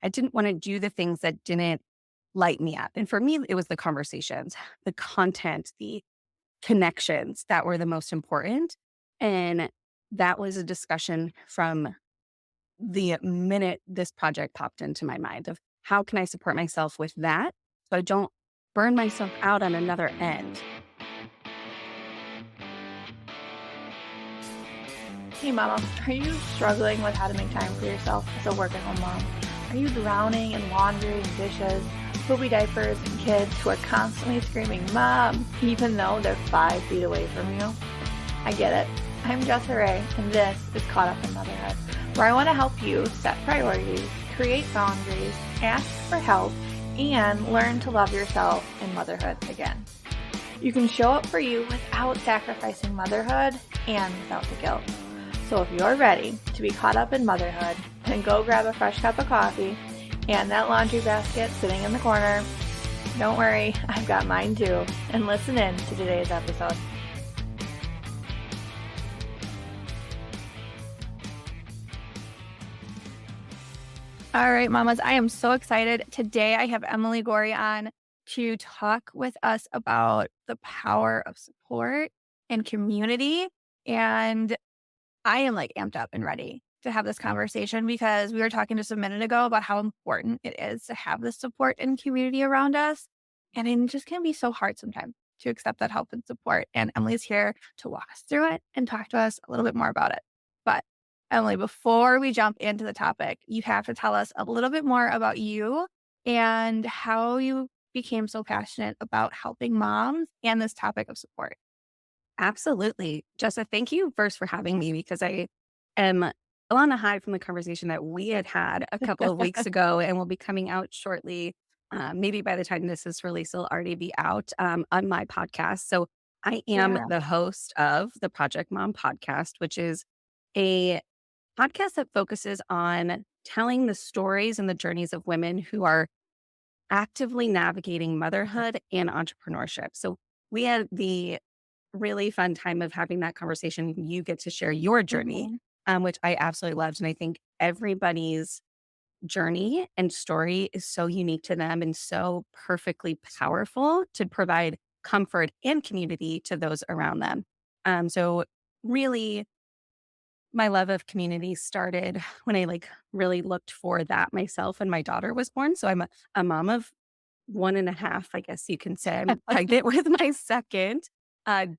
I didn't want to do the things that didn't light me up. And for me, it was the conversations, the content, the connections that were the most important. And that was a discussion from the minute this project popped into my mind of how can I support myself with that so I don't burn myself out on another end. Hey mama, are you struggling with how to make time for yourself as a work-at-home mom? Are you drowning in laundry and dishes, poopy diapers, and kids who are constantly screaming, Mom, even though they're 5 feet away from you? I get it. I'm Jessa Ray, and this is Caught Up in Motherhood, where I want to help you set priorities, create boundaries, ask for help, and learn to love yourself in motherhood again. You can show up for you without sacrificing motherhood and without the guilt. So if you're ready to be caught up in motherhood, then go grab a fresh cup of coffee and that laundry basket sitting in the corner. Don't worry, I've got mine too. And listen in to today's episode. All right, mamas, I am so excited. Today I have Emily Gorrie on to talk with us about the power of support and community. And I am amped up and ready to have this conversation because we were talking just a minute ago about how important it is to have the support and community around us. And it just can be so hard sometimes to accept that help and support. And Emily's here to walk us through it and talk to us a little bit more about it. But Emily, before we jump into the topic, you have to tell us a little bit more about you and how you became so passionate about helping moms and this topic of support. Absolutely. Jessa, thank you first for having me because I am on a high from the conversation that we had a couple of weeks ago and will be coming out shortly. Maybe by the time this is released, it'll already be out on my podcast. So I am Yeah. the host of the Project Mom podcast, which is a podcast that focuses on telling the stories and the journeys of women who are actively navigating motherhood and entrepreneurship. So we had the really fun time of having that conversation. You get to share your journey, Mhm. which I absolutely loved. And I think everybody's journey and story is so unique to them and so perfectly powerful to provide comfort and community to those around them. So really my love of community started when I really looked for that myself and my daughter was born. So I'm a mom of one and a half, I guess you can say. I'm pregnant with my second,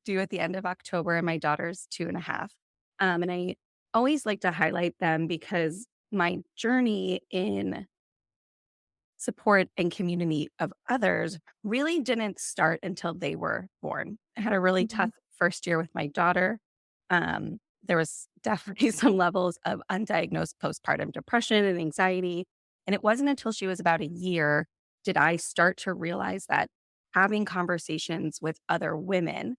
due at the end of October, and my daughter's 2.5. And I always like to highlight them because my journey in support and community of others really didn't start until they were born. I had a really Mhm. tough first year with my daughter. There was definitely some levels of undiagnosed postpartum depression and anxiety. And it wasn't until she was about a year did I start to realize that having conversations with other women,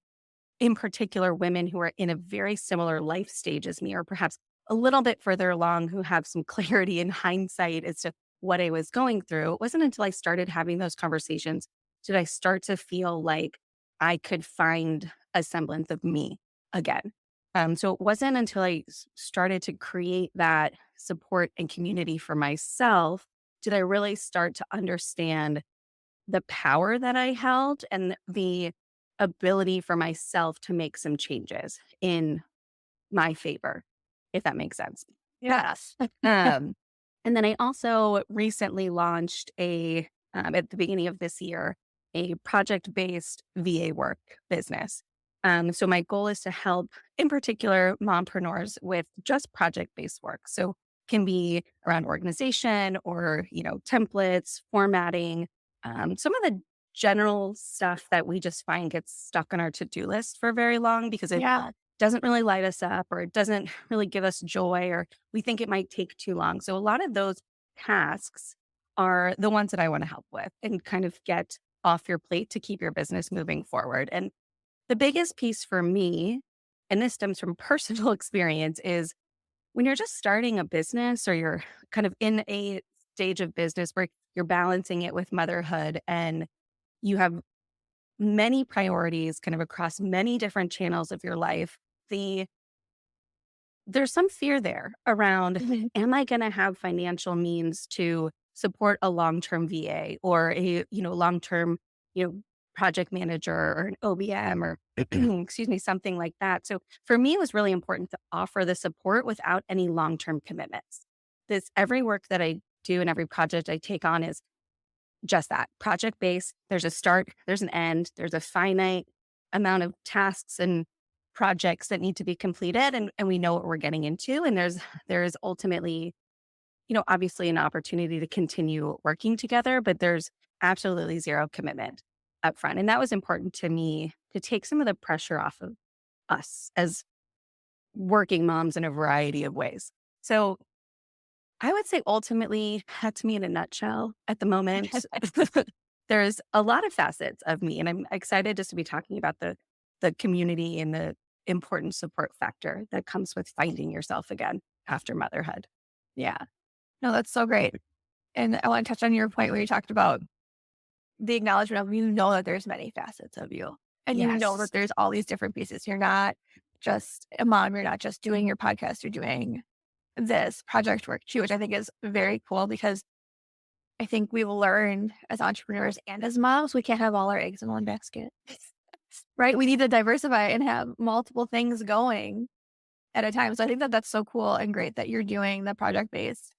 in particular women who are in a very similar life stage as me, or perhaps a little bit further along, who have some clarity and hindsight as to what I was going through. It wasn't until I started having those conversations did I start to feel like I could find a semblance of me again. So it wasn't until I started to create that support and community for myself did I really start to understand the power that I held and the ability for myself to make some changes in my favor, if that makes sense. Yes. Um, and then I also recently launched at the beginning of this year, a project-based VA work business. So my goal is to help, in particular, mompreneurs with just project-based work. So can be around organization or, templates, formatting, some of the general stuff that we just find gets stuck on our to-do list for very long because it Yeah. doesn't really light us up or it doesn't really give us joy or we think it might take too long. So a lot of those tasks are the ones that I want to help with and kind of get off your plate to keep your business moving forward. And the biggest piece for me, and this stems from personal experience, is when you're just starting a business or you're kind of in a stage of business where you're balancing it with motherhood and you have many priorities kind of across many different channels of your life, there's some fear there around, Mhm. am I going to have financial means to support a long-term VA or a, long-term, you know, project manager or an OBM or excuse me, something like that. So for me, it was really important to offer the support without any long-term commitments. This every work that I do and every project I take on is just that project based. There's a start, there's an end, there's a finite amount of tasks and projects that need to be completed and we know what we're getting into. And there's ultimately, obviously an opportunity to continue working together, but there's absolutely zero commitment up front. And that was important to me to take some of the pressure off of us as working moms in a variety of ways. So I would say ultimately, that's me in a nutshell at the moment. There's a lot of facets of me, and I'm excited just to be talking about the community and the important support factor that comes with finding yourself again after motherhood. Yeah. No, that's so great. And I want to touch on your point where you talked about the acknowledgement of that there's many facets of you. And that Yes. there's all these different pieces. You're not just a mom, you're not just doing your podcast, you're doing this project work too, which I think is very cool because I think we've learned as entrepreneurs and as moms, we can't have all our eggs in one basket. Right? We need to diversify and have multiple things going at a time. So I think that that's so cool and great that you're doing the project based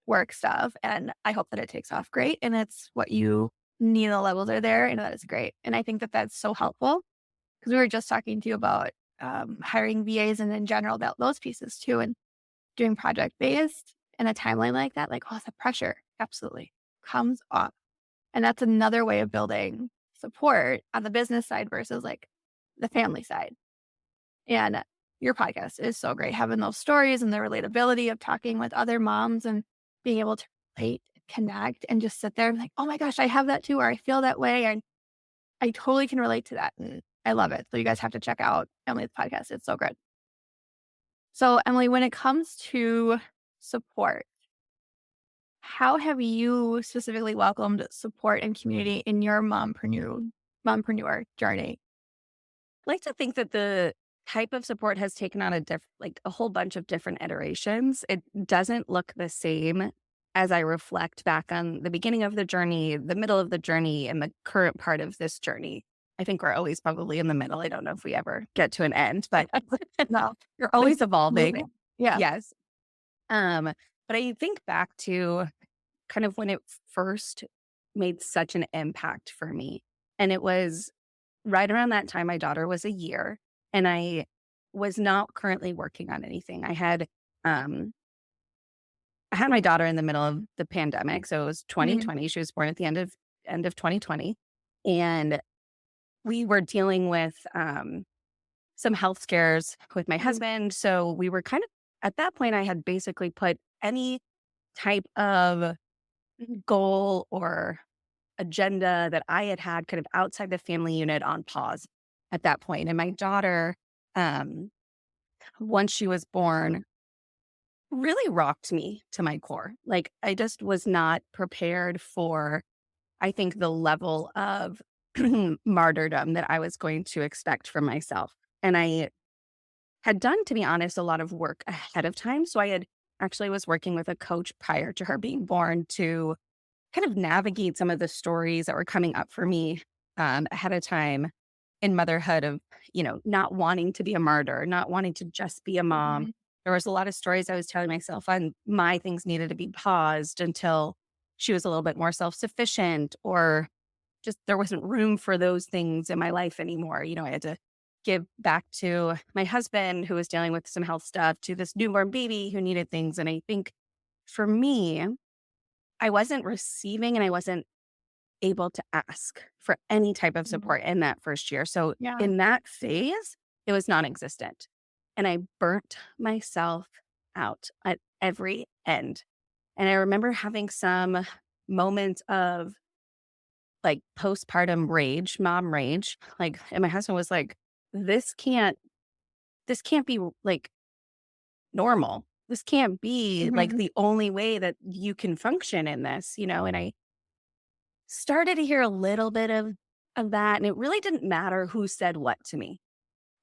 work stuff. And I hope that it takes off great. And it's what you need. The levels are there. And that is great. And I think that that's so helpful because we were just talking to you about hiring VAs and in general about those pieces too. And doing project based in a timeline like that, like, oh, the pressure absolutely comes off. And that's another way of building support on the business side versus like the family side. And your podcast is so great, having those stories and the relatability of talking with other moms and being able to relate, connect, and just sit there and like, oh my gosh, I have that too, or I feel that way. And I totally can relate to that. And I love it. So you guys have to check out Emily's podcast. It's so good. So, Emily, when it comes to support, how have you specifically welcomed support and community in your mompreneur journey? I like to think that the type of support has taken on a whole bunch of different iterations. It doesn't look the same as I reflect back on the beginning of the journey, the middle of the journey, and the current part of this journey. I think we're always probably in the middle. I don't know if we ever get to an end, but No, you're always evolving. moving. Yeah. Yes. But I think back to kind of when it first made such an impact for me. And it was right around that time my daughter was a year and I was not currently working on anything. I had my daughter in the middle of the pandemic. So it was Mhm. 2020. She was born at the end of 2020. And we were dealing with some health scares with my Mhm. husband. So we were kind of at that point, I had basically put any type of goal or agenda that I had had kind of outside the family unit on pause at that point. And my daughter, um, once she was born, really rocked me to my core. Like I just was not prepared for, I think, the level of martyrdom that I was going to expect from myself. And I had done, to be honest, a lot of work ahead of time. So I had actually was working with a coach prior to her being born to kind of navigate some of the stories that were coming up for me ahead of time in motherhood of, not wanting to be a martyr, not wanting to just be a mom. Mhm. There was a lot of stories I was telling myself on my things needed to be paused until she was a little bit more self-sufficient or just there wasn't room for those things in my life anymore. I had to give back to my husband who was dealing with some health stuff to this newborn baby who needed things. And I think for me, I wasn't receiving and I wasn't able to ask for any type of Mhm. support in that first year. So Yeah. in that phase, it was non-existent. And I burnt myself out at every end. And I remember having some moments of like postpartum rage, mom rage. Like, and my husband was like, this can't be like normal. This can't be like Mhm. the only way that you can function in this, and I started to hear a little bit of that, and it really didn't matter who said what to me.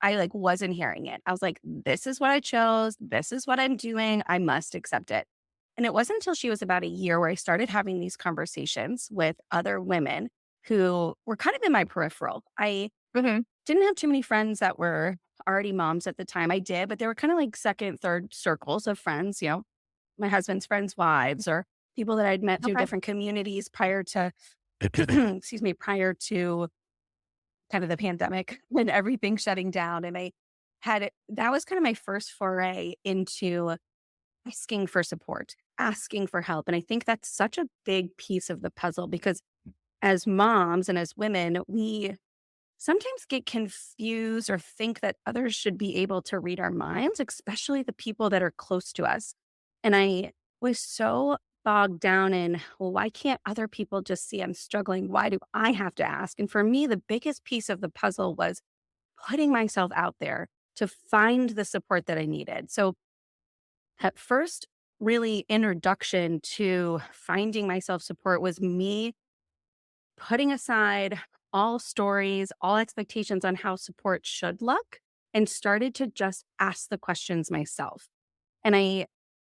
I, like, wasn't hearing it. I was like, "This is what I chose. This is what I'm doing. I must accept it." And it wasn't until she was about a year where I started having these conversations with other women who were kind of in my peripheral. I Mhm. didn't have too many friends that were already moms at the time. I did, but they were kind of like second, third circles of friends, my husband's friends' wives or people that I'd met through Okay. different communities prior to, excuse me, prior to kind of the pandemic and everything shutting down. And that was kind of my first foray into asking for support, asking for help. And I think that's such a big piece of the puzzle because as moms and as women, we sometimes get confused or think that others should be able to read our minds, especially the people that are close to us. And I was so bogged down in, well, why can't other people just see I'm struggling? Why do I have to ask? And for me, the biggest piece of the puzzle was putting myself out there to find the support that I needed. So at first, really introduction to finding myself support was me putting aside all stories, all expectations on how support should look, and started to just ask the questions myself. And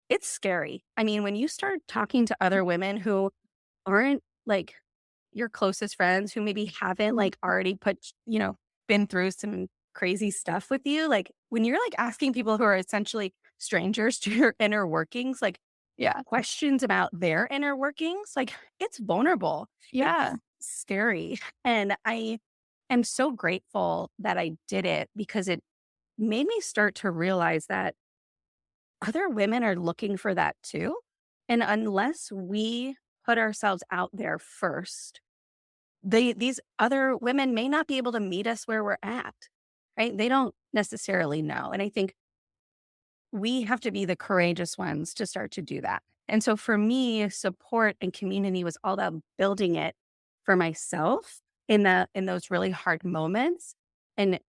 it's scary. I mean, when you start talking to other women who aren't like your closest friends, who maybe haven't Mhm. like already been through some crazy stuff with you, like when you're like asking people who are essentially strangers to your inner workings, like Yeah. questions about their inner workings, like it's vulnerable. Yeah. It's scary. And I am so grateful that I did it because it made me start to realize that other women are looking for that too. And unless we put ourselves out there first, these other women may not be able to meet us where we're at, right? They don't necessarily know. And I think we have to be the courageous ones to start to do that. And so for me, support and community was all about building it for myself in those really hard moments and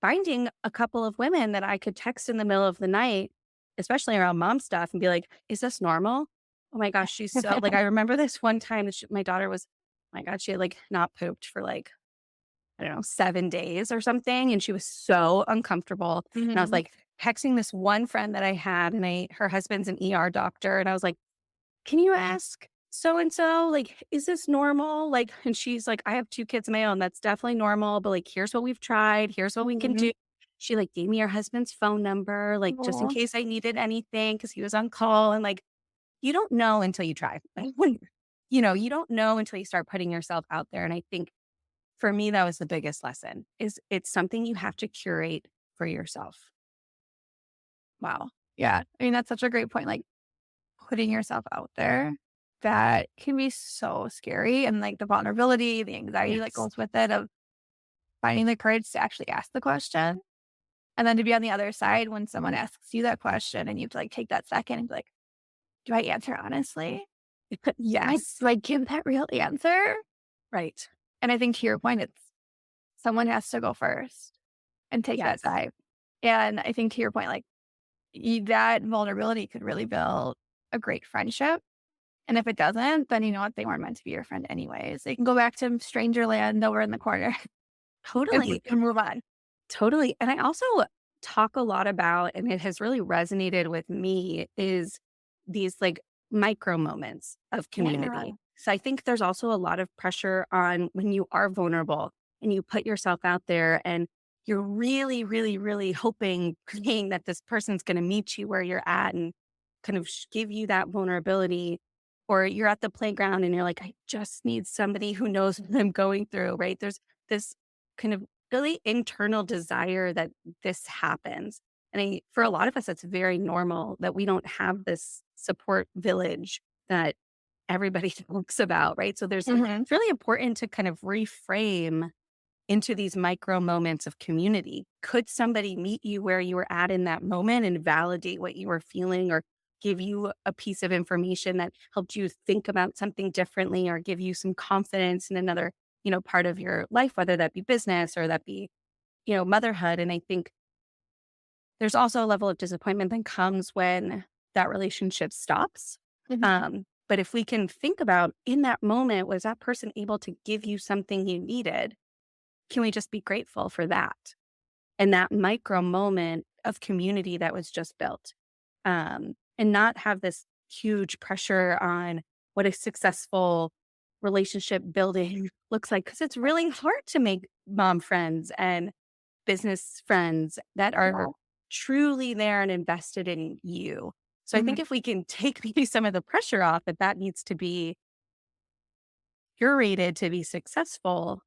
finding a couple of women that I could text in the middle of the night, especially around mom stuff and be like, "Is this normal? Oh my gosh, she's so," like, I remember this one time that my daughter was, oh my god, she had like not pooped for like, I don't know, 7 days or something, and she was so uncomfortable, and I was, Mhm. like, texting this one friend that I had, and her husband's an ER doctor, and I was like, "Can you ask so and so, like, is this normal?" Like, and she's like, "I have 2 kids of my own, that's definitely normal, but, like, here's what we've tried, here's what we can Mhm. do." She, like, gave me her husband's phone number, like, just in Aw. case I needed anything because he was on call, and, like, you don't know until you try. Like, when you don't know until you start putting yourself out there, and I think for me, that was the biggest lesson, is it's something you have to curate for yourself. Wow. Yeah. I mean, that's such a great point. Like putting yourself out there, that can be so scary. And like the vulnerability, the anxiety that Yes. goes with it of finding the courage to actually ask the question. And then to be on the other side when someone asks you that question and you have to like take that second and be like, do I answer honestly? Yes. Do I give that real answer? Right. And I think to your point, it's someone has to go first and take that Yes. dive. And I think to your point, like that vulnerability could really build a great friendship. And if it doesn't, then you know what? They weren't meant to be your friend anyways. They can go back to stranger land over in the corner Totally. and move on. Totally. And I also talk a lot about, and it has really resonated with me, is these like micro moments of Yeah. community. So I think there's also a lot of pressure on when you are vulnerable and you put yourself out there and you're really, really, really hoping, praying that this person's going to meet you where you're at and kind of give you that vulnerability. Or you're at the playground and you're like, I just need somebody who knows what I'm going through, right? There's this kind of really internal desire that this happens. And for a lot of us, it's very normal that we don't have this support village that everybody talks about, right? So Mhm. it's really important to kind of reframe into these micro moments of community. Could somebody meet you where you were at in that moment and validate what you were feeling or give you a piece of information that helped you think about something differently or give you some confidence in another, part of your life, whether that be business or that be, motherhood. And I think there's also a level of disappointment that comes when that relationship stops. Mhm. But if we can think about in that moment, was that person able to give you something you needed? Can we just be grateful for that? And that micro moment of community that was just built, and not have this huge pressure on what a successful relationship building looks like because it's really hard to make mom friends and business friends that are Wow. truly there and invested in you. So I think Mhm. if we can take maybe some of the pressure off that that needs to be curated to be successful,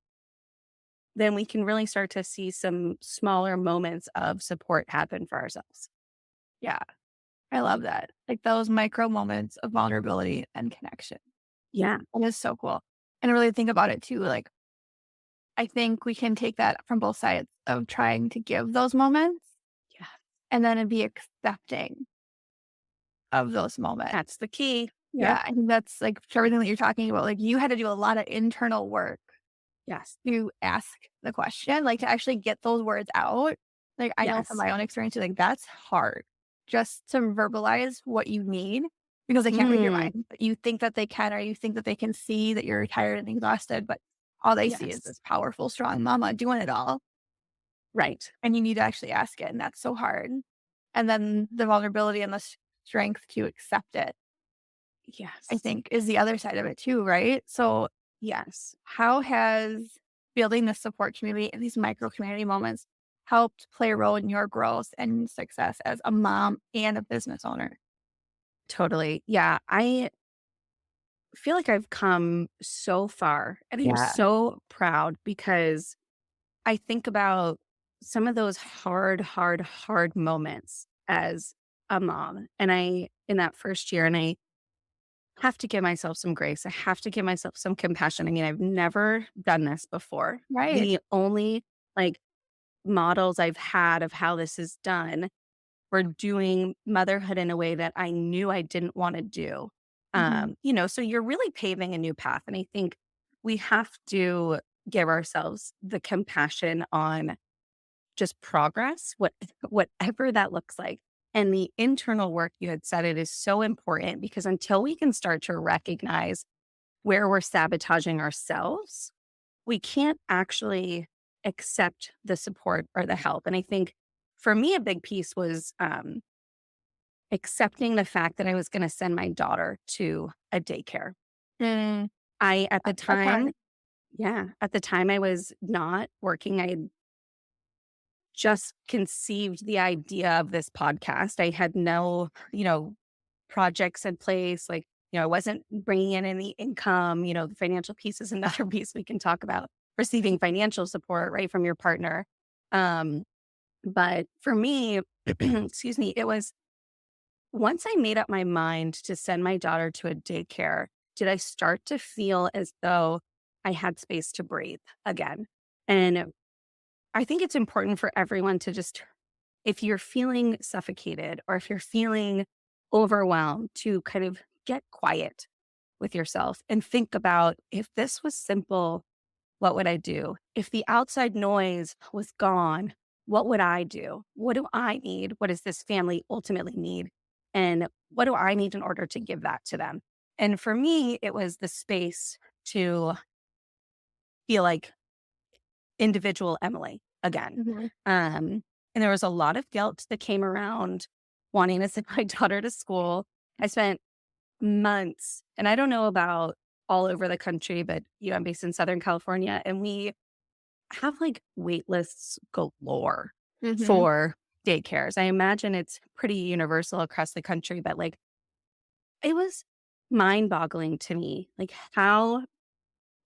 then we can really start to see some smaller moments of support happen for ourselves. Yeah, I love that. Like those micro moments of vulnerability and connection. Yeah. That is so cool. And I really think about it too. Like, I think we can take that from both sides of trying to give those moments Yeah. and then be accepting of those moments. That's the key. Yep. Yeah, I think that's like for everything that you're talking about. Like, you had to do a lot of internal work Yes. to ask the question, like to actually get those words out. Like, I know from Yes. my own experience, like that's hard just to verbalize what you need because they can't read your Mm. mind. But you think that they can, or you think that they can see that you're tired and exhausted, but all they see is Yes. this powerful, strong mama doing it all. Right. And you need to actually ask it. And that's so hard. And then the vulnerability and the strength to accept it, I Yes. think, is the other side of it too, right? So, Yes. how has building this support community and these micro community moments helped play a role in your growth and success as a mom and a business owner? Totally. Yeah. I feel like I've come so far and I'm Yeah. so proud because I think about some of those hard moments as a mom. And in that first year, and I have to give myself some grace. I have to give myself some compassion. I mean, I've never done this before. Right. The only like models I've had of how this is done were doing motherhood in a way that I knew I didn't want to do. Mhm. So you're really paving a new path. And I think we have to give ourselves the compassion on just progress, whatever that looks like. And the internal work you had said it is so important because until we can start to recognize where we're sabotaging ourselves, we can't actually accept the support or the help. And I think for me, a big piece was accepting the fact that I was going to send my daughter to a daycare. Mm, I, at the that's hard. time, yeah, at the time I was not working. I just conceived the idea of this podcast. I had no, projects in place. Like, I wasn't bringing in any income. The financial piece is another piece we can talk about. Receiving financial support, right, from your partner. Um, but for me, excuse me, it was once I made up my mind to send my daughter to a daycare, did I start to feel as though I had space to breathe again. And I think it's important for everyone to just if you're feeling suffocated or if you're feeling overwhelmed, to kind of get quiet with yourself and think about if this was simple, what would I do? If the outside noise was gone, what would I do? What do I need? What does this family ultimately need? And what do I need in order to give that to them? And for me, it was the space to feel like individual Emily again. Mhm. And there was a lot of guilt that came around wanting to send my daughter to school. I spent months, and I don't know about all over the country, but I'm based in Southern California, and we have like wait lists galore Mhm. for daycares. I imagine it's pretty universal across the country, but like it was mind boggling to me, like how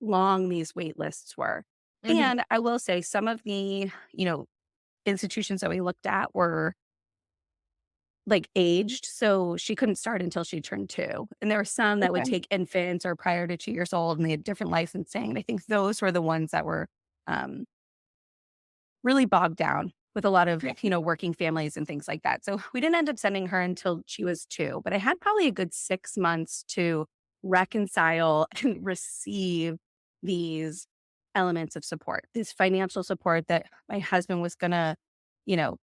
long these wait lists were. Mhm. And I will say some of the, institutions that we looked at were like aged. So she couldn't start until she turned 2. And there were some that would Okay. take infants or prior to 2 years old and they had different licensing. And I think those were the ones that were um, really bogged down with a lot of, Yeah. working families and things like that. So we didn't end up sending her until she was 2, but I had probably a good 6 months to reconcile and receive these elements of support, this financial support that my husband was going to, you know,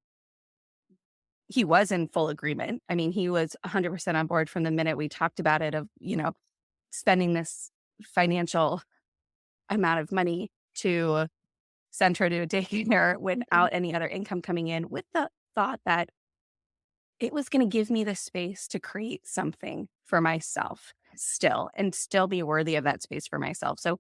he was in full agreement. I mean, he was 100% on board from the minute we talked about it of, spending this financial amount of money to send her to a daycare Mhm. without any other income coming in with the thought that it was going to give me the space to create something for myself still and still be worthy of that space for myself. So,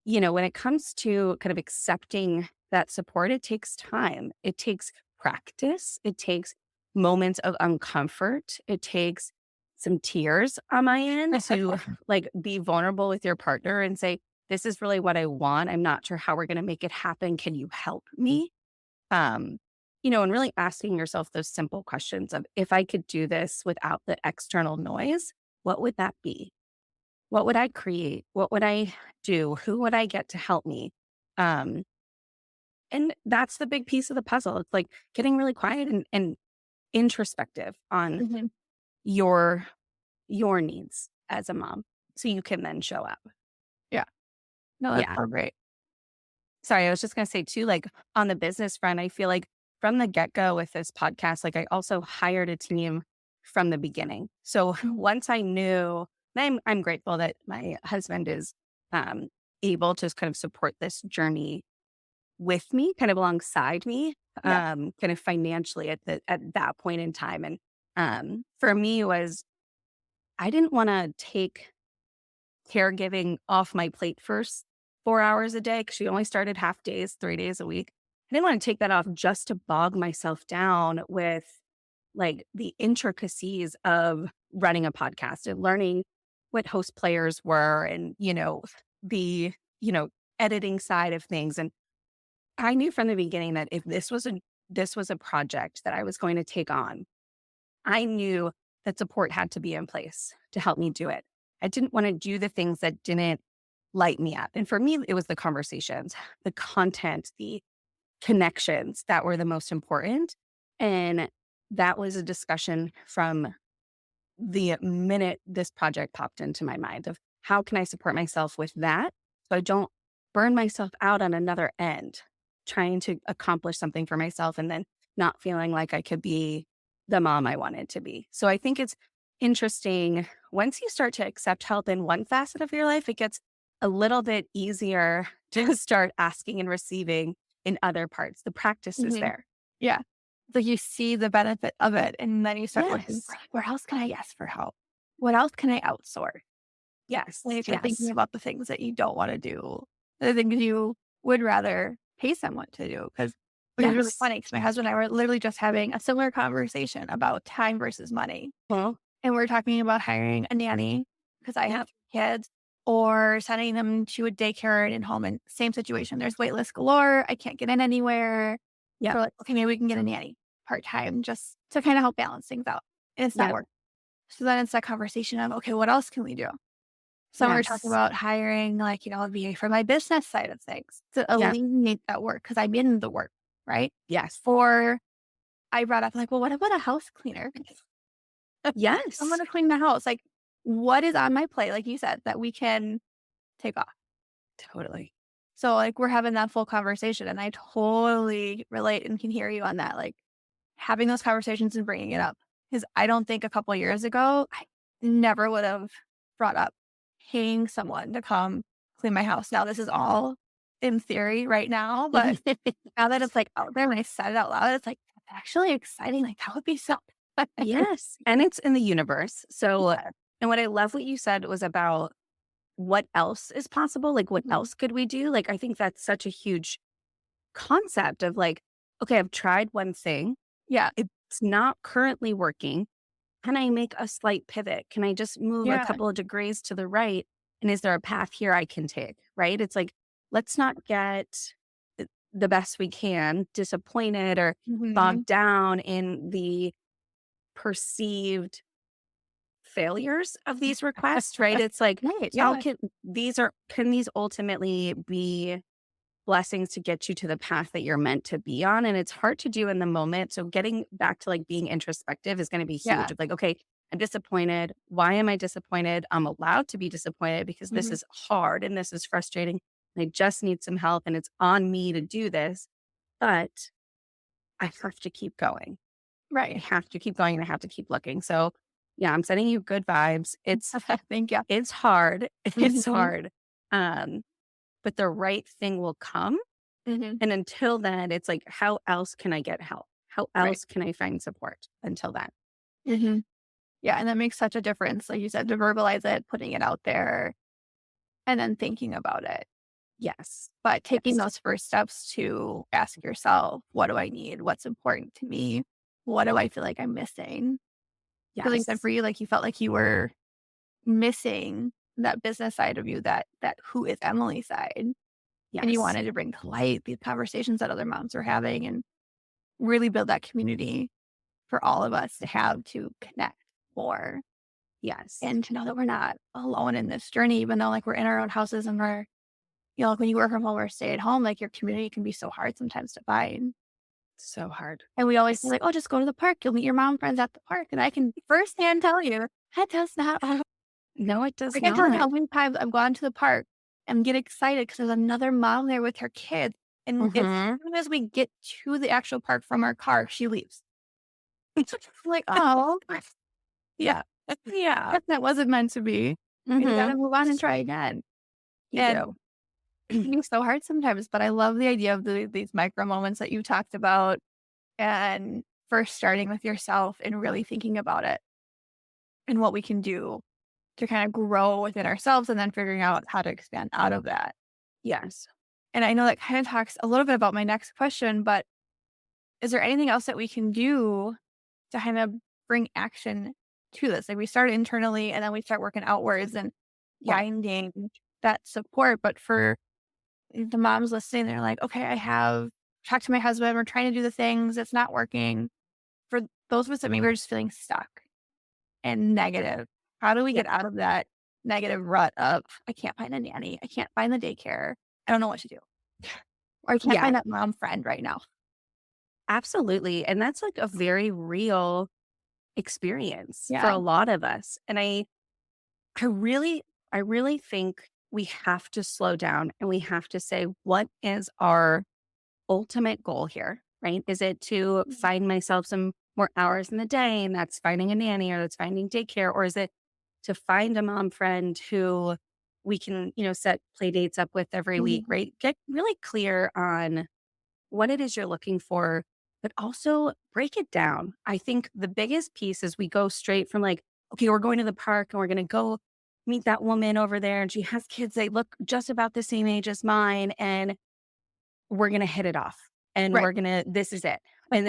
when it comes to kind of accepting that support, it takes time. It takes practice. It takes moments of uncomfort. It takes some tears on my end to like be vulnerable with your partner and say, this is really what I want. I'm not sure how we're going to make it happen. Can you help me? Um, and really asking yourself those simple questions of if I could do this without the external noise, what would that be? What would I create? What would I do? Who would I get to help me? Um, and that's the big piece of the puzzle. It's like getting really quiet and introspective on Mhm. your your needs as a mom so you can then show up. Yeah. No, that's Yeah. so great. Sorry, I was just gonna say too, like on the business front, I feel like from the get-go with this podcast, like I also hired a team from the beginning. So Mhm. once I knew, I'm grateful that my husband is um able to kind of support this journey with me, kind of alongside me, Yeah. kind of financially at that point in time. And for me was I didn't want to take caregiving off my plate first 4 hours a day because she only started half days, 3 days a week. I didn't want to take that off just to bog myself down with like the intricacies of running a podcast and learning what host players were and, the, editing side of things. And I knew from the beginning that if this was a project that I was going to take on, I knew that support had to be in place to help me do it. I didn't want to do the things that didn't light me up. And for me, it was the conversations, the content, the connections that were the most important. And that was a discussion from the minute this project popped into my mind of how can I support myself with that so I don't burn myself out on another end trying to accomplish something for myself and then not feeling like I could be the mom I wanted to be. So I think it's interesting once you start to accept help in one facet of your life, it gets a little bit easier to start asking and receiving in other parts. The practice is Mhm. there. Yeah. So you see the benefit of it, and then you start looking Yes. for like, where else can I ask for help? What else can I outsource? Yes. And you start thinking Yes. about the things that you don't want to do, the things you would rather pay someone to do. Which is really Yes. funny because my husband and I were literally just having a similar conversation about time versus money. Well, And we're talking about hiring a nanny because I yep. have kids or sending them to a daycare and home and same situation. There's wait list galore. I can't get in anywhere. So Yep. we're like, okay, maybe we can get a nanny part time just to kind of help balance things out. And it's not Yep. working. So then it's that conversation of, okay, what else can we do? So we were talking Yes. about hiring like, a VA for my business side of things to Yep. alleviate that work because I'm in the work, right? Yes. Or I brought up like, well, what about a house cleaner? Yes. Someone to clean the house. Like, what is on my plate, like you said, that we can take off? Totally. So, like, we're having that full conversation, and I totally relate and can hear you on that. Like, having those conversations and bringing it up. Because I don't think a couple of years ago, I never would have brought up paying someone to come clean my house. Now, this is all in theory right now, but now that it's like out there, when I said it out loud, it's like actually exciting. Like, that would be so. Yes. And it's in the universe. So, Yeah. and what I love what you said was about what else is possible. Like, what Mhm. else could we do? Like, I think that's such a huge concept of like, okay, I've tried one thing, Yeah. it's not currently working. Can I make a slight pivot? Can I just move a Yeah. couple of degrees to the right? And is there a path here I can take? Right. It's like, let's not get the best we can disappointed or Mhm. bogged down in the perceived failures of these requests, right? It's like, Right, how yeah. can these ultimately be blessings to get you to the path that you're meant to be on? And it's hard to do in the moment. So getting back to like being introspective is going to be Yeah. huge. It's like, okay, I'm disappointed. Why am I disappointed? I'm allowed to be disappointed because this Mhm. is hard and this is frustrating. And I just need some help and it's on me to do this. But I have to keep going. I Right. have to keep going and I have to keep looking. So yeah, I'm sending you good vibes. Thank you. It's hard. It's Mhm. hard. Um, but the right thing will come. Mhm. And until then, it's like, how else can I get help? How Right. else can I find support until then? hmm Yeah. And that makes such a difference. Like you said, to verbalize it, putting it out there, and then thinking about it. Yes. But taking Yes. those first steps to ask yourself, what do I need? What's important to me? What do I feel like I'm missing? Because like you said, Yes. for you, like you felt like you were missing that business side of you, that who is Emily side. And you Yes. wanted to bring to light these conversations that other moms were having and really build that community for all of us to have to connect more Yes. and to know that we're not alone in this journey, even though like we're in our own houses and we're, like when you work from home or stay at home, like your community can be so hard sometimes to find. So hard. And we always say It's like, oh, just go to the park. You'll meet your mom friends at the park. And I can firsthand tell you that does not work. no, it I does can't tell you not. how many times I've gone to the park and get excited because there's another mom there with her kids. And as Hmm. soon as we get to the actual park from our car, she leaves. It's like, oh, yeah, Yeah. that wasn't meant to be. We just got Hmm. to move on and try again. You And do. it can be so hard sometimes, but I love the idea of these micro moments that you talked about and first starting with yourself and really thinking about it and what we can do to kind of grow within ourselves and then figuring out how to expand out of that. Yes. And I know that kind of talks a little bit about my next question, but is there anything else that we can do to kind of bring action to this? Like we start internally and then we start working outwards and Yeah. finding that support. But for the moms listening, they're like, okay, I have talked to my husband. We're trying to do the things. It's not working. For those of us that maybe are just feeling stuck and negative, how do we Yeah. get out of that negative rut of, I can't find a nanny. I can't find the daycare. I don't know what to do. Or I can't Yeah. find that mom friend right now. Absolutely. And that's like a very real experience for Yeah. a lot of us. And I really, I really think we have to slow down and we have to say, what is our ultimate goal here? Right? Is it to Mhm. find myself some more hours in the day and that's finding a nanny or that's finding daycare? Or is it to find a mom friend who we can, set play dates up with every week, Mhm. right? Get really clear on what it is you're looking for, but also break it down. I think the biggest piece is we go straight from like, okay, we're going to the park and we're going to go meet that woman over there and she has kids. They look just about the same age as mine. And we're going to hit it off and Right. this is it. And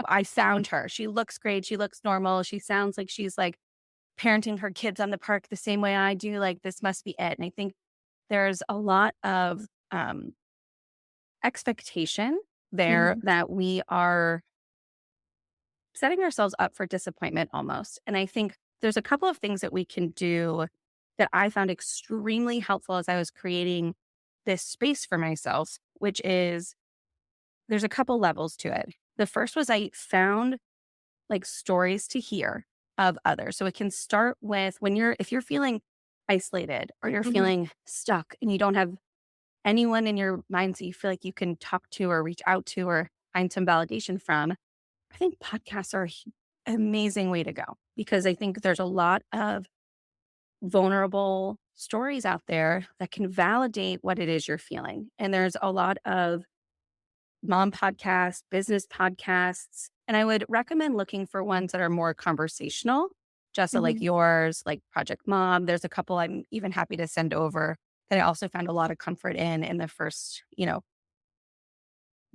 I found her. She looks great. She looks normal. She sounds like she's like parenting her kids on the park the same way I do. Like, this must be it. And I think there's a lot of um, expectation there Mhm. that we are setting ourselves up for disappointment almost. And I think there's a couple of things that we can do that I found extremely helpful as I was creating this space for myself, which is there's a couple levels to it. The first was I found like stories to hear of others. So it can start with if you're feeling isolated or you're Mhm. feeling stuck and you don't have anyone in your mind that you feel like you can talk to or reach out to or find some validation from, I think podcasts are an amazing way to go because I think there's a lot of vulnerable stories out there that can validate what it is you're feeling. And there's a lot of mom podcasts, business podcasts, and I would recommend looking for ones that are more conversational, just like Mhm. yours, like Project Mom. There's a couple I'm even happy to send over that I also found a lot of comfort in the first,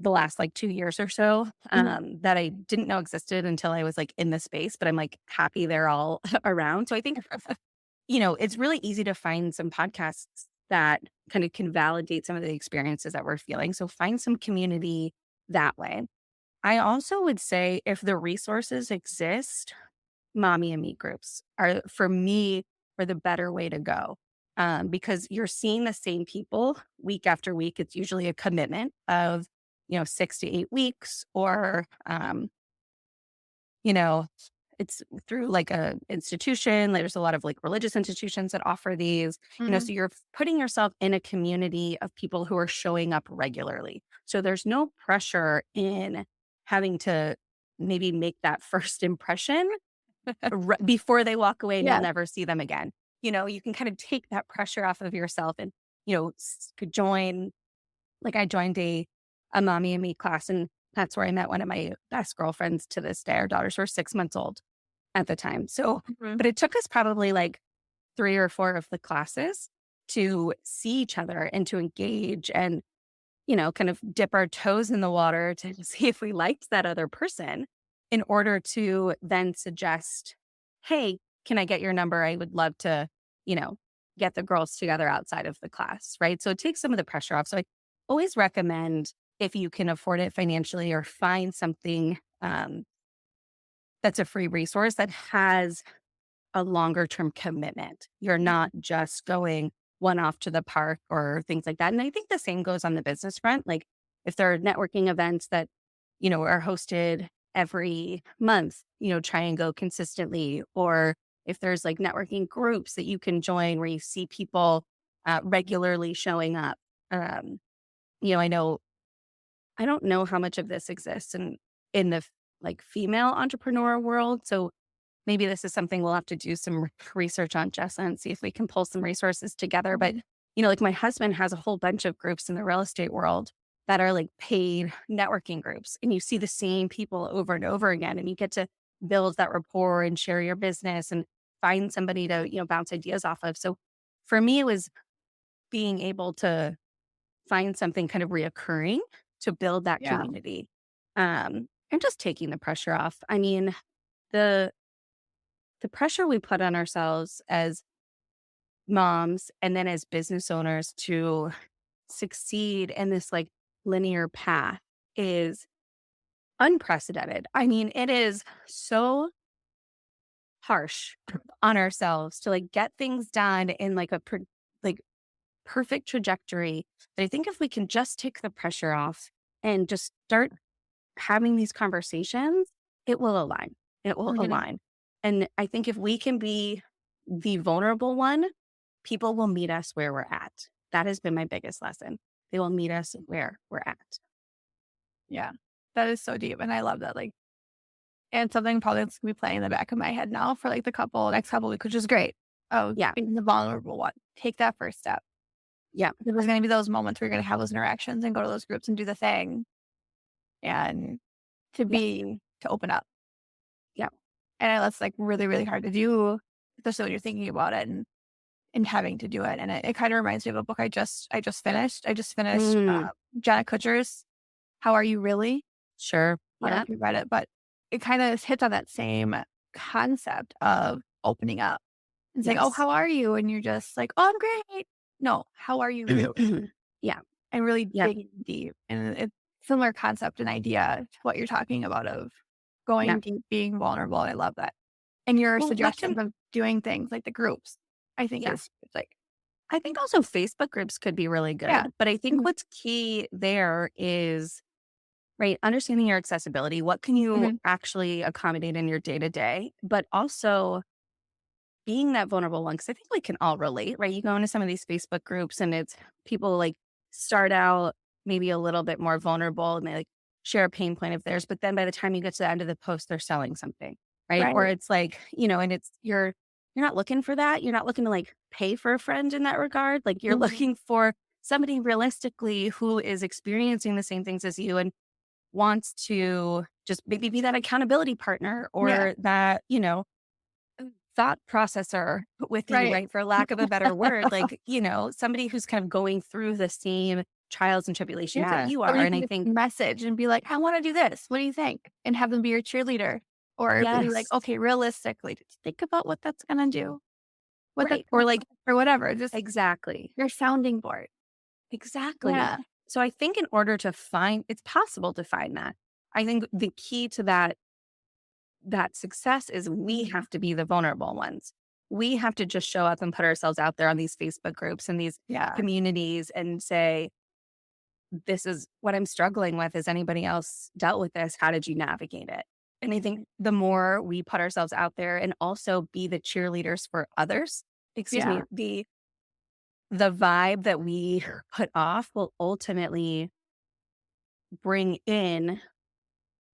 the last like 2 years or so, Mhm. that I didn't know existed until I was like in the space, but I'm like happy they're all around. So I think, it's really easy to find some podcasts that kind of can validate some of the experiences that we're feeling. So find some community that way. I also would say if the resources exist, mommy and me groups are for me are the better way to go. Because you're seeing the same people week after week. It's usually a commitment of, 6 to 8 weeks or, you know, it's through like a institution. There's a lot of like religious institutions that offer these, Mhm. so you're putting yourself in a community of people who are showing up regularly. So there's no pressure in having to maybe make that first impression before they walk away and you'll Yeah. never see them again. You can kind of take that pressure off of yourself and, could join, like I joined a mommy and me class and That's where I met one of my best girlfriends to this day. Our daughters were 6 months old at the time. So, Mhm. but it took us probably like 3 or 4 of the classes to see each other and to engage and, kind of dip our toes in the water to see if we liked that other person in order to then suggest, hey, can I get your number? I would love to, you know, get the girls together outside of the class. Right. So it takes some of the pressure off. So I always recommend if you can afford it financially or find something that's a free resource that has a longer term commitment. You're not just going one off to the park or things like that. And I think the same goes on the business front. Like if there are networking events that, are hosted every month, try and go consistently. Or if there's like networking groups that you can join where you see people regularly showing up. Um, I know, I don't know how much of this exists in the like female entrepreneur world. So maybe this is something we'll have to do some research on, Jessa, and see if we can pull some resources together. But, like my husband has a whole bunch of groups in the real estate world that are like paid networking groups. And you see the same people over and over again. And you get to build that rapport and share your business and find somebody to, bounce ideas off of. So for me, it was being able to find something kind of reoccurring to build that Yeah. community. And just taking the pressure off. I mean, the the pressure we put on ourselves as moms and then as business owners to succeed in this like linear path is unprecedented. I mean, it is so harsh on ourselves to like get things done in like like perfect trajectory that I think if we can just take the pressure off and just start having these conversations, it will align. It will Mhm. align. And I think if we can be the vulnerable one, people will meet us where we're at. That has been my biggest lesson. They will meet us where we're at. Yeah. That is so deep. And I love that. Like, and something probably that's gonna be playing in the back of my head now for like next couple weeks, which is great. Oh, Yeah. being the vulnerable one. Take that first step. Yeah. There's gonna be those moments where you're gonna have those interactions and go to those groups and do the thing and Yeah. to open up. Yeah. And I know that's like really, really hard to do, especially when you're thinking about it and having to do it. And it kind of reminds me of a book I just finished. I just finished Mm, Jenna Kutcher's How Are You Really? sure. I don't know Yeah. if you read it, but it kind of hits on that same concept of opening up and saying, "Oh, Yes. how are you?" And you're just like, "Oh, I'm great." No, how are you really? Yeah. And really Yep. digging deep. And it's similar concept and idea to what you're talking about of Yeah. going deep, being vulnerable. I love that. And your Well, what suggestions can, of doing things like the groups, I think yeah. is it's like, I think also Facebook groups could be really yeah. good. But I think Mhm, what's key there is, right, understanding your accessibility. What can you mhm. actually accommodate in your day to day? But also being that vulnerable one, because I think we can all relate, right? You go into some of these Facebook groups and it's people like start out maybe a little bit more vulnerable and they like share a pain point of theirs. But then by the time you get to the end of the post, they're selling something, right? Or Right. it's like, and it's you're not looking for that. You're not looking to like pay for a friend in that regard. Like you're Mhm. looking for somebody realistically who is experiencing the same things as you and wants to just maybe be that accountability partner Yeah. or that, thought processor with you, Right. right? For lack of a better word, like, somebody who's kind of going through the same trials and tribulations that Yeah. you Or are. you And can I just think, message and be like, "I wanna do this. What do you think?" And have them be your cheerleader. Or be like, yes, "Okay, realistically, just think about what that's gonna do, what that's right. Or gonna like, cost," or whatever. Just exactly, your sounding board. exactly. Yeah. So I think in order to find, it's possible to find that. I think the key to that success is we have to be the vulnerable ones. We have to just show up and put ourselves out there on these Facebook groups and these Yeah. communities and say, this is what I'm struggling with. Has anybody else dealt with this? How did you navigate it? And I think the more we put ourselves out there and also be the cheerleaders for others, excuse Yeah. me, the vibe that we put off will ultimately bring in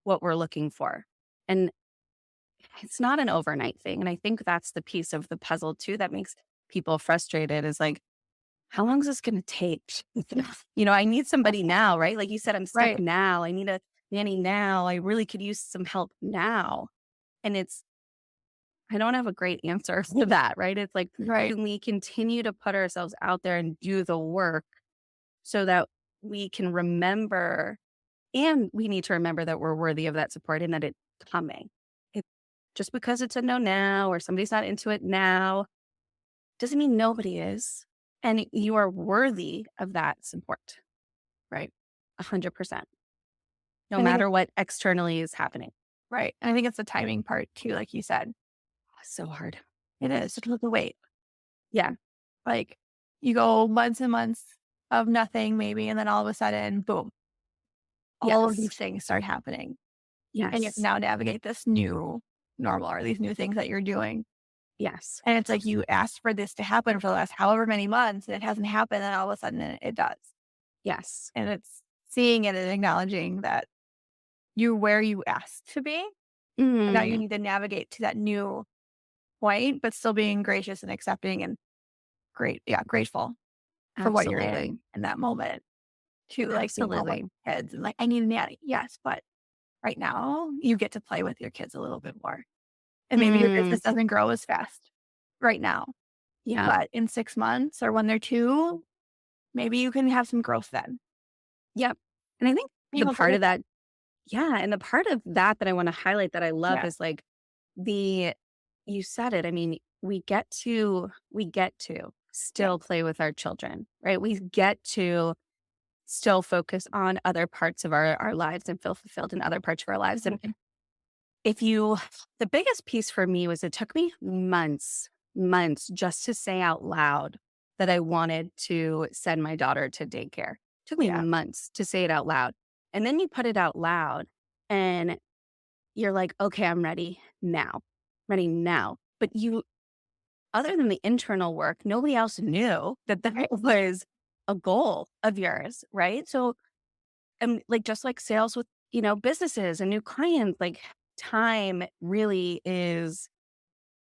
what we're looking for. And it's not an overnight thing. And I think that's the piece of the puzzle too that makes people frustrated is like, how long is this going to take? I need somebody now, right? Like you said, I'm stuck Right. now. I need to nanny now. I really could use some help now. And I don't have a great answer for that, right? It's like, Right. can we continue to put ourselves out there and do the work so that we can remember, and we need to remember that we're worthy of that support and that it's coming. It, just because it's a no now or somebody's not into it now doesn't mean nobody is. And you are worthy of that support, Right. 100%, no I think matter it's what externally is happening. right. And I think it's the timing part too, like you said. So hard. It is. It's the wait. Yeah. Like you go months and months of nothing maybe, and then all of a sudden, boom, all of Yes. these things start happening. And you have to Yes. now navigate this new normal or these new things that you're doing. Yes. And it's like you asked for this to happen for the last however many months and it hasn't happened. And all of a sudden it does. Yes. And it's seeing it and acknowledging that you're where you asked to be. And now you Mm, need to navigate to that new point, but still being gracious and accepting and grateful for what you're absolutely. in that moment to like being home with Absolutely. kids and like, I need a nanny. Yes. But right now you get to play with your kids a little bit more. And maybe your Mm, business doesn't grow as fast right now, yeah. but in 6 months or when they're 2, maybe you can have some growth then. Yep. And I think the Being okay part with of that. that, yeah. And the part of that that I want to highlight that I love Yeah, is like the, you said it. I mean, we get to yeah, still play with our children, right? We get to still focus on other parts of our lives and feel fulfilled in other parts of our lives. And absolutely. if you, the biggest piece for me was it took me months just to say out loud that I wanted to send my daughter to daycare. Took me Yeah, months to say it out loud. And then you put it out loud and you're like, okay, I'm ready now. But other than the internal work, nobody else knew that that was a goal of yours, right? So, and like, just like sales with, businesses and new clients, like time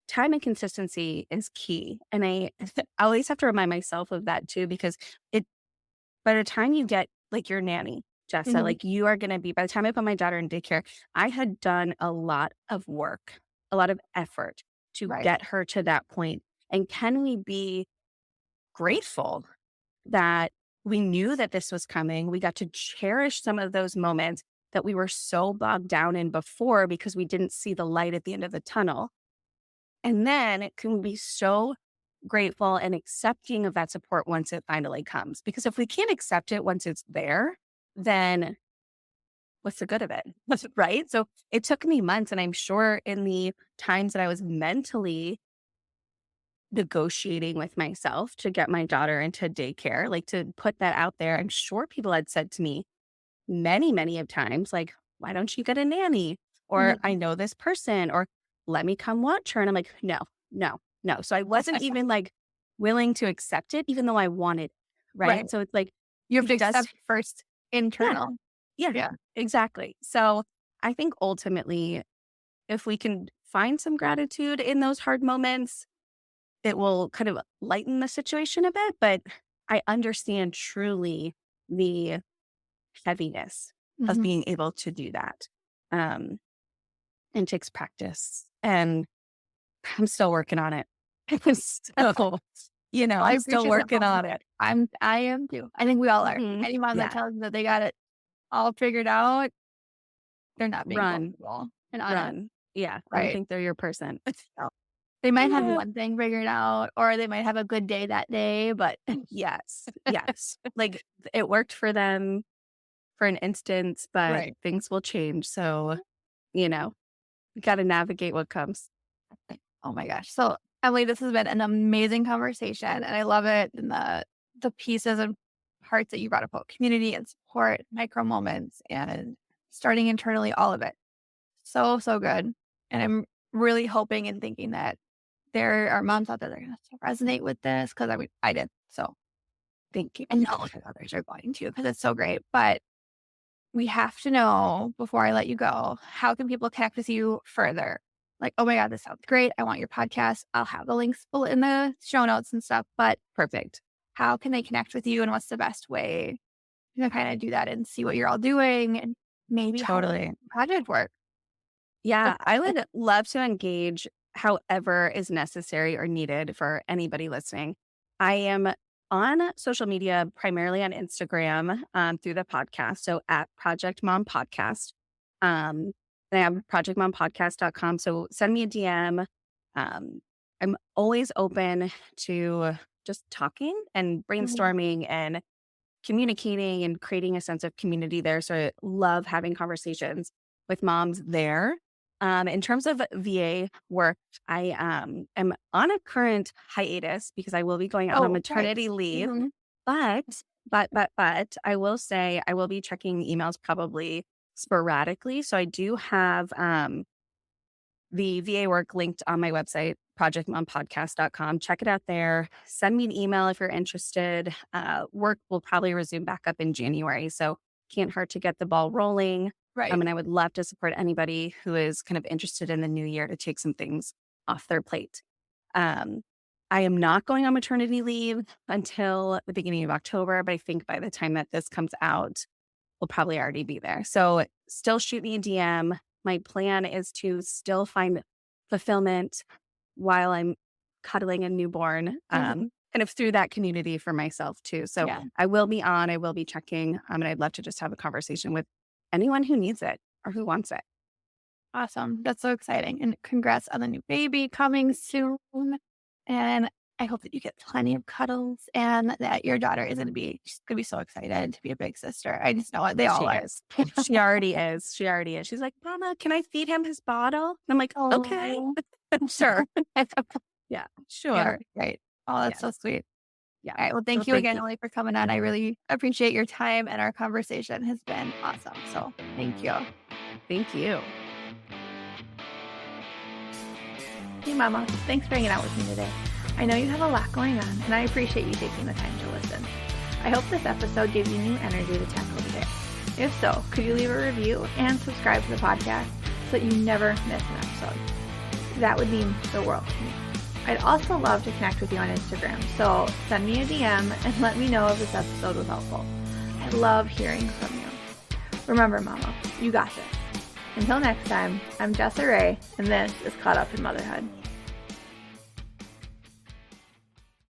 and consistency is key. And I always have to remind myself of that too, because by the time you get like your nanny, Jessa, mhm, like you are going to be, by the time I put my daughter in daycare, I had done a lot of work, a lot of effort to right, get her to that point. And can we be grateful that we knew that this was coming? We got to cherish some of those moments that we were so bogged down in before because we didn't see the light at the end of the tunnel. And then it can be so grateful and accepting of that support once it finally comes. Because if we can't accept it once it's there, then what's the good of it? Right. So it took me months. And I'm sure in the times that I was mentally negotiating with myself to get my daughter into daycare, like to put that out there, I'm sure people had said to me many of times, like, why don't you get a nanny? Or I mhm. know this person, or let me come watch her. And I'm like, no, no, no. So I wasn't even like willing to accept it, even though I wanted, Right. right? So it's like, You have to it does, accept first yeah, internal. yeah, Yeah. exactly. So I think ultimately, if we can find some gratitude in those hard moments, it will kind of lighten the situation a bit. But I understand truly the heaviness of Mhm. being able to do that. Um, and takes practice. And I'm still working on it. So, I I'm still appreciate that working mom. on it. I am too. I think we all are. Mhm. Any mom that Yeah. tells you that they got it all figured out, they're not being Run, vulnerable and honest. run. Yeah. I don't Right. think they're your person. So, they might have Yeah. one thing figured out or they might have a good day that day, but Yes. Yes. Like it worked for them for an instance, but right. things will change. So, you know, you got to navigate what comes. Oh my gosh. So, Emily, this has been an amazing conversation and I love it and the pieces and parts that you brought up about community and support, micro moments and starting internally, all of it. So, so good. And I'm really hoping and thinking that there are moms out there that are going to resonate with this because I did. So, Thank you. I know that others are going to because it's so great. But we have to know before I let you go, how can people connect with you further? Like, oh my God, this sounds great. I want your podcast. I'll have the links in the show notes and stuff. But Perfect. how can they connect with you and what's the best way to kind of do that and see what you're all doing and maybe how Totally. project work. Yeah, I would love to engage however is necessary or needed for anybody listening. I am on social media, primarily on Instagram, through the podcast. So at Project Mom Podcast. And I have projectmompodcast.com. So send me a DM. Um, I'm always open to just talking and Mhm. brainstorming and communicating and creating a sense of community there. So I love having conversations with moms there. In terms of VA work, I am on a current hiatus because I will be going out on Oh, maternity nice. leave. Mhm. But, but I will say I will be checking emails probably sporadically. So I do have the VA work linked on my website, projectmompodcast.com. Check it out there. Send me an email if you're interested. Work will probably resume back up in January. So can't hurt to get the ball rolling. Right. And I would love to support anybody who is kind of interested in the new year to take some things off their plate. Um, I am not going on maternity leave until the beginning of October, but I think by the time that this comes out, will probably already be there. So still shoot me a DM. My plan is to still find fulfillment while I'm cuddling a newborn, Mhm. kind of through that community for myself too. So Yeah. I will be checking, and I'd love to just have a conversation with anyone who needs it or who wants it. Awesome. That's so exciting. And congrats on the new baby coming soon. And I hope that you get plenty of cuddles and that your daughter is she's going to be so excited to be a big sister. I just know it. They all She are. is. She already is. She already is. She's like, Mama, can I feed him his bottle? And I'm like, okay. Oh, sure. Yeah, Yeah, sure. right. Oh, that's so Yes. sweet. Yeah. All right. Well, So thank you thank again, you. Emily, for coming on. I really appreciate your time and our conversation has been awesome. So thank you. Thank you. Hey, Mama. Thanks for hanging out with me today. I know you have a lot going on, and I appreciate you taking the time to listen. I hope this episode gave you new energy to tackle the day. If so, could you leave a review and subscribe to the podcast so that you never miss an episode? That would mean the world to me. I'd also love to connect with you on Instagram, so send me a DM and let me know if this episode was helpful. I love hearing from you. Remember, Mama, you got this. Until next time, I'm Jessa Ray, and this is Caught Up in Motherhood.